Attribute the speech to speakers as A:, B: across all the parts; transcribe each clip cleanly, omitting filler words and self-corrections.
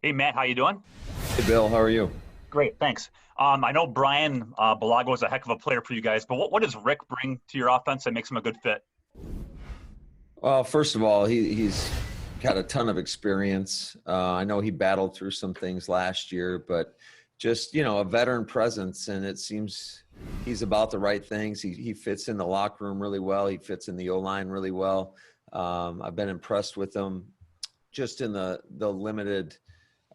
A: Hey Matt, how you doing?
B: Hey Bill, how are you?
A: Great, thanks. I know Brian Balago is a heck of a player for you guys, but what does Rick bring to your offense that makes him a good fit?
B: Well, first of all, he's got a ton of experience. I know he battled through some things last year, but just a veteran presence, and it seems he's about the right things. He fits in the locker room really well. He fits in the O line really well. I've been impressed with him just in the limited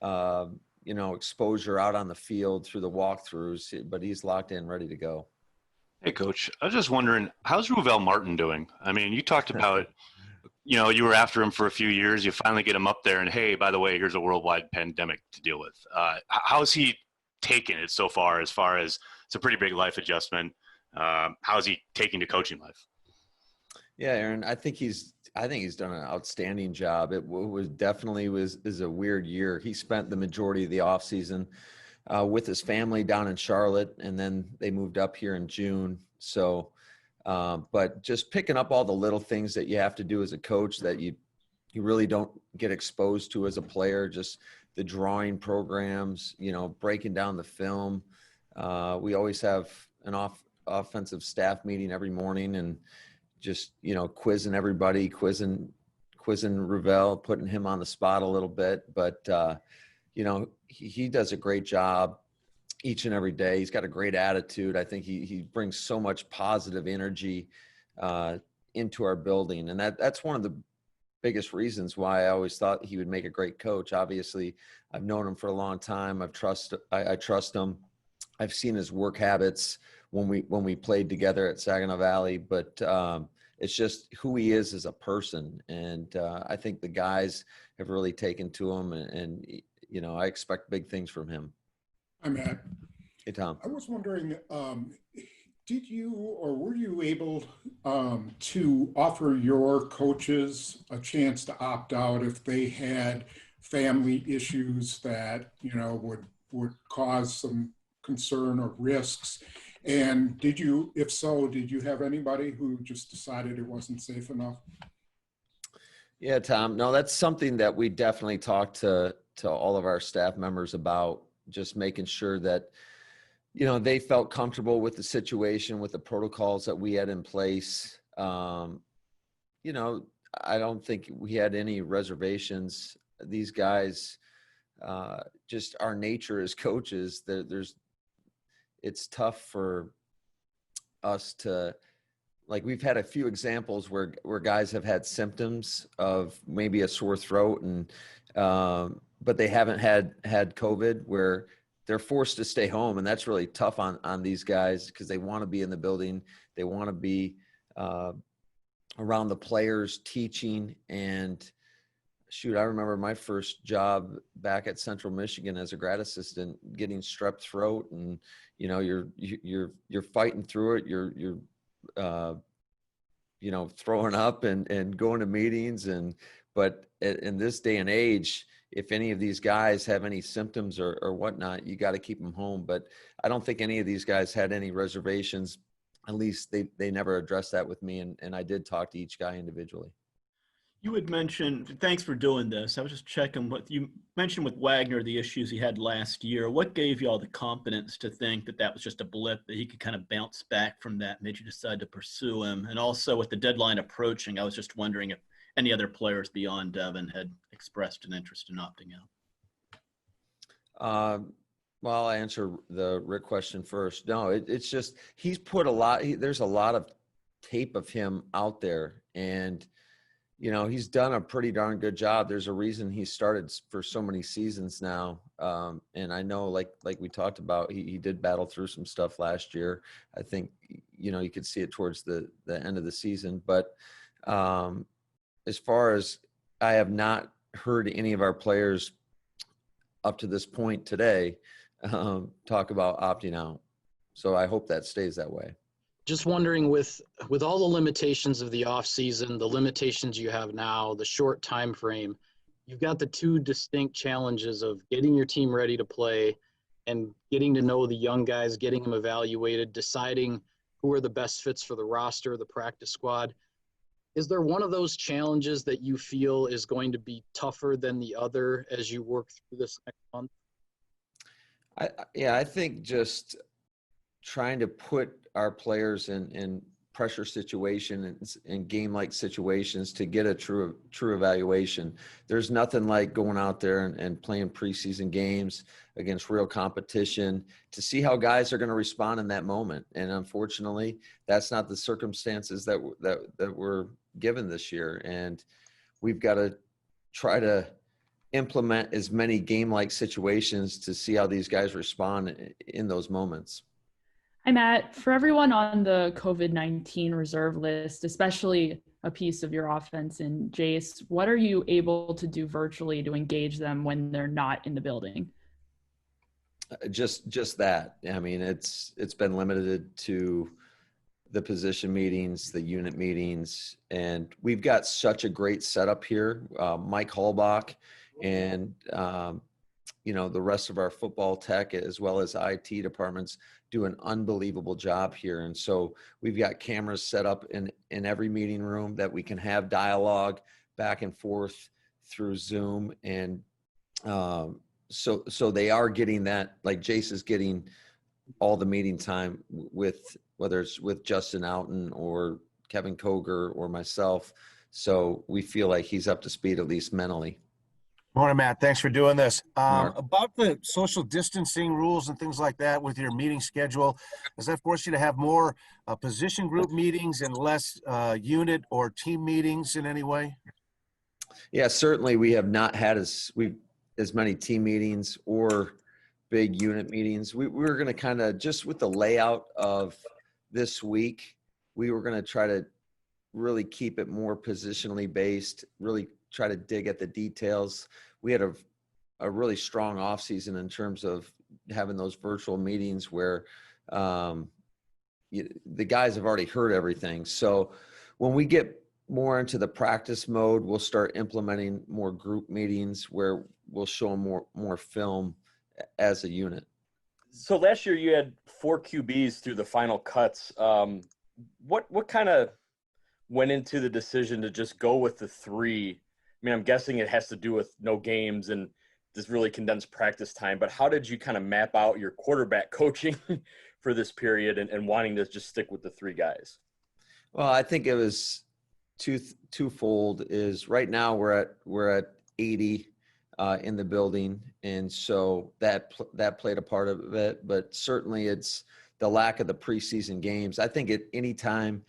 B: uh, exposure out on the field through the walkthroughs, but he's locked in, ready to go.
C: Hey, Coach. I was just wondering, how's Ruvel Martin doing? I mean, you talked about, you were after him for a few years. You finally get him up there, and hey, by the way, here's a worldwide pandemic to deal with. How's he taken it so far? As far as it's a pretty big life adjustment. How's he taking to coaching life?
B: Yeah, Aaron, I think he's done an outstanding job. It was definitely is a weird year. He spent the majority of the offseason with his family down in Charlotte, and then they moved up here in June. So, but just picking up all the little things that you have to do as a coach that you really don't get exposed to as a player. Just the drawing programs, breaking down the film. We always have an offensive staff meeting every morning, and just quizzing everybody, quizzing Ravel, putting him on the spot a little bit. But he does a great job each and every day. He's got a great attitude. I think he brings so much positive energy into our building, and that's one of the biggest reasons why I always thought he would make a great coach. Obviously, I've known him for a long time. I trust him. I've seen his work habits when we played together at Saginaw Valley, but it's just who he is as a person. And I think the guys have really taken to him, and I expect big things from him.
D: Hi, Matt.
B: Hey, Tom.
D: I was wondering, did you or were you able to offer your coaches a chance to opt out if they had family issues that, would cause some concern or risks? And if so, did you have anybody who just decided it wasn't safe enough?
B: Yeah, Tom. No, that's something that we definitely talked to all of our staff members about, just making sure that they felt comfortable with the situation, with the protocols that we had in place. I don't think we had any reservations. These guys, just our nature as coaches, it's tough for us to, like, we've had a few examples where guys have had symptoms of maybe a sore throat, and but they haven't had COVID, where they're forced to stay home, and that's really tough on these guys because they want to be in the building, they want to be around the players, teaching. And shoot, I remember my first job back at Central Michigan as a grad assistant, getting strep throat, and you're fighting through it. You're throwing up and going to meetings, but in this day and age, if any of these guys have any symptoms or whatnot, you got to keep them home. But I don't think any of these guys had any reservations. At least they never addressed that with me, and I did talk to each guy individually.
E: You had mentioned, thanks for doing this. I was just checking what you mentioned with Wagner, the issues he had last year. What gave you all the confidence to think that was just a blip, that he could kind of bounce back from that, made you decide to pursue him? And also with the deadline approaching, I was just wondering if any other players beyond Devin had expressed an interest in opting out.
B: Well, I'll answer the Rick question first. No, it's just he's put there's a lot of tape of him out there, and he's done a pretty darn good job. There's a reason he started for so many seasons now. And I know, like we talked about, he did battle through some stuff last year. I think, you could see it towards the end of the season. But as far as, I have not heard any of our players up to this point today talk about opting out. So I hope that stays that way.
F: Just wondering, with all the limitations of the off season, the limitations you have now, the short time frame, you've got the two distinct challenges of getting your team ready to play and getting to know the young guys, getting them evaluated, deciding who are the best fits for the roster, the practice squad. Is there one of those challenges that you feel is going to be tougher than the other as you work through this next month?
B: I think just trying to put our players in pressure situations and game-like situations to get a true evaluation. There's nothing like going out there and playing preseason games against real competition to see how guys are going to respond in that moment. And unfortunately, that's not the circumstances that we're given this year. And we've got to try to implement as many game-like situations to see how these guys respond in those moments.
G: Hi, Matt. For everyone on the COVID-19 reserve list, especially a piece of your offense in Jace, what are you able to do virtually to engage them when they're not in the building?
B: Just that. I mean, it's been limited to the position meetings, the unit meetings, and we've got such a great setup here. Mike Hallbach and the rest of our football tech as well as IT departments do an unbelievable job here. And so we've got cameras set up in every meeting room that we can have dialogue back and forth through Zoom. And so they are getting that, like Jace is getting all the meeting time with, whether it's with Justin Outen or Kevin Koger or myself. So we feel like he's up to speed, at least mentally.
H: Morning, Matt. Thanks for doing this.
B: Mark.
H: About the social distancing rules and things like that with your meeting schedule, does that force you to have more position group meetings and less unit or team meetings in any way?
B: Yeah, certainly we have not had as many team meetings or big unit meetings. We were going to kind of, just with the layout of this week, we were going to try to really keep it more positionally based, really try to dig at the details. We had a really strong off season in terms of having those virtual meetings where the guys have already heard everything. So when we get more into the practice mode, we'll start implementing more group meetings where we'll show them more film as a unit.
I: So last year you had 4 QBs through the final cuts. What kind of went into the decision to just go with the 3? I mean, I'm guessing it has to do with no games and this really condensed practice time, but how did you kind of map out your quarterback coaching for this period and wanting to just stick with the 3 guys?
B: Well, I think it was twofold. Is right now we're at 80 in the building, and so that played a part of it. But certainly it's the lack of the preseason games. I think at any time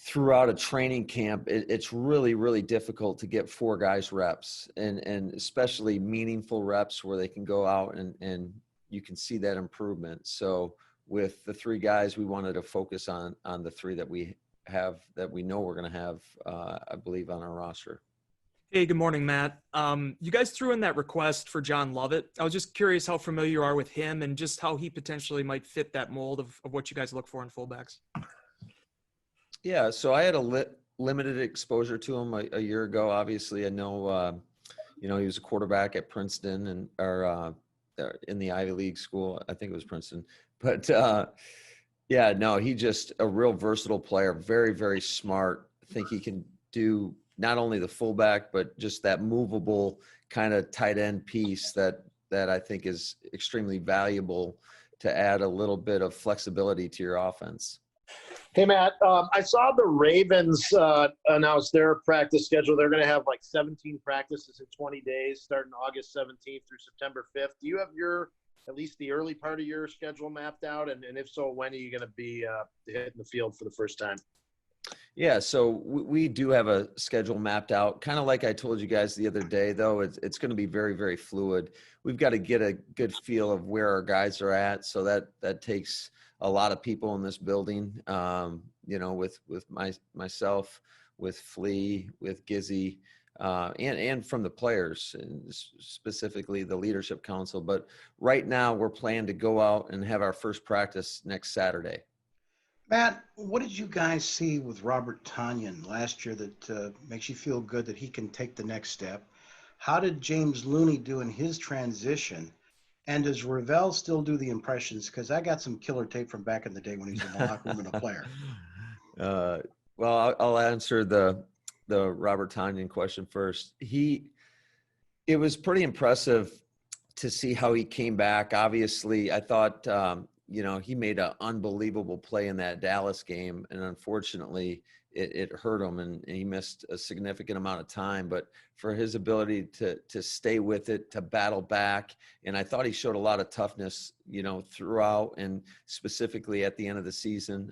B: throughout a training camp, it's really, really difficult to get 4 guys reps and especially meaningful reps where they can go out and you can see that improvement. So with the 3 guys, we wanted to focus on the 3 that we have, that we know we're going to have, I believe, on our roster.
J: Hey, good morning, Matt. You guys threw in that request for John Lovett. I was just curious how familiar you are with him and just how he potentially might fit that mold of what you guys look for in fullbacks.
B: Yeah, so I had a limited exposure to him a year ago. Obviously, I know, he was a quarterback at Princeton or in the Ivy League school. I think it was Princeton. But, he's just a real versatile player, very, very smart. I think he can do not only the fullback, but just that movable kind of tight end piece that I think is extremely valuable to add a little bit of flexibility to your offense.
K: Hey, Matt, I saw the Ravens announce their practice schedule. They're going to have like 17 practices in 20 days, starting August 17th through September 5th. Do you have at least the early part of your schedule mapped out? And if so, when are you going to be hitting the field for the first time?
B: Yeah, so we do have a schedule mapped out. Kind of like I told you guys the other day, though, it's going to be very, very fluid. We've got to get a good feel of where our guys are at. So that takes a lot of people in this building, with myself, with Flea, with Gizzy, and from the players, and specifically the leadership council. But right now we're planning to go out and have our first practice next Saturday.
L: Matt, what did you guys see with Robert Tonyan last year that makes you feel good that he can take the next step? How did James Looney do in his transition? And does Ravel still do the impressions? Because I got some killer tape from back in the day when he was in the locker room and a player.
B: Well, I'll answer the Robert Tonyan question first. It was pretty impressive to see how he came back. Obviously, I thought, he made an unbelievable play in that Dallas game, and unfortunately, it hurt him, and he missed a significant amount of time. But for his ability to stay with it, to battle back, and I thought he showed a lot of toughness, throughout, and specifically at the end of the season.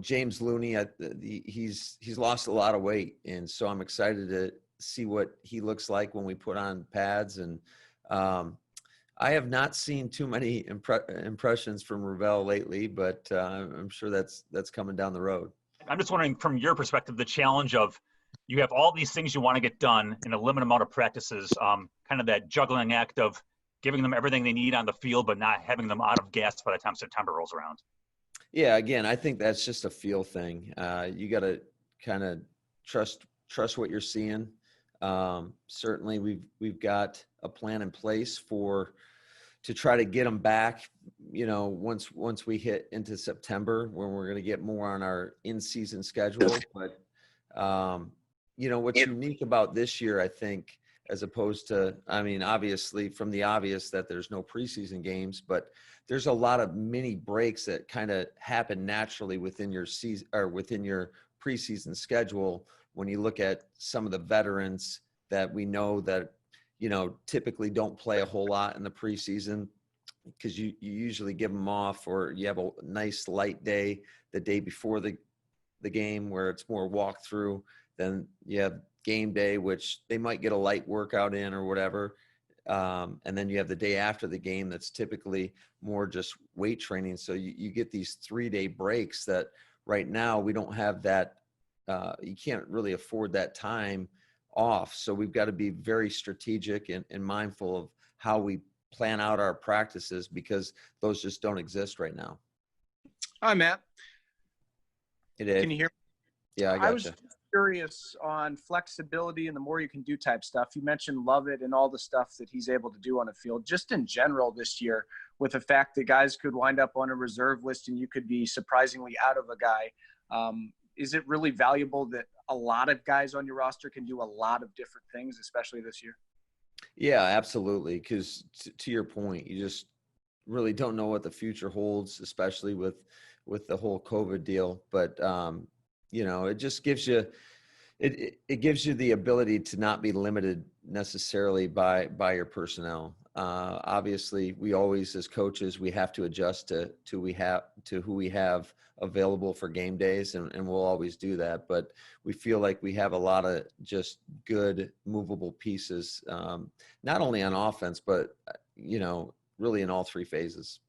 B: James Looney, he's lost a lot of weight, and so I'm excited to see what he looks like when we put on pads. And I have not seen too many impressions from Ravel lately, but I'm sure that's coming down the road.
A: I'm just wondering, from your perspective, the challenge of you have all these things you want to get done in a limited amount of practices, kind of that juggling act of giving them everything they need on the field, but not having them out of gas by the time September rolls around.
B: Yeah, again, I think that's just a feel thing. You got to kind of trust what you're seeing. Certainly, we've got a plan in place to try to get them back. Once we hit into September, when we're going to get more on our in-season schedule. But what's unique about this year, I think, as opposed to, obviously from the obvious that there's no preseason games, but there's a lot of mini breaks that kind of happen naturally within your season or within your preseason schedule. When you look at some of the veterans that we know that, typically don't play a whole lot in the preseason, because you usually give them off, or you have a nice light day the day before the game where it's more walkthrough. Then you have game day, which they might get a light workout in or whatever. And then you have the day after the game that's typically more just weight training. So you get these 3-day breaks that right now we don't have that. You can't really afford that time off. So we've got to be very strategic and mindful of how we plan out our practices, because those just don't exist right now.
M: Hi, Matt.
B: Hey, Dave.
M: Can you hear me?
B: Yeah, I
M: was
B: gotcha.
M: curious on flexibility and the more you can do type stuff. You mentioned Lovett and all the stuff that he's able to do on the field, just in general this year, with the fact that guys could wind up on a reserve list and you could be surprisingly out of a guy. Is it really valuable that a lot of guys on your roster can do a lot of different things, especially this year?
B: Yeah, absolutely. Because to your point, you just really don't know what the future holds, especially with the whole COVID deal. But it just gives you it gives you the ability to not be limited necessarily by your personnel. Obviously, we always, as coaches, we have to adjust to who we have available for game days, and we'll always do that. But we feel like we have a lot of just good movable pieces, not only on offense, but really in all three phases.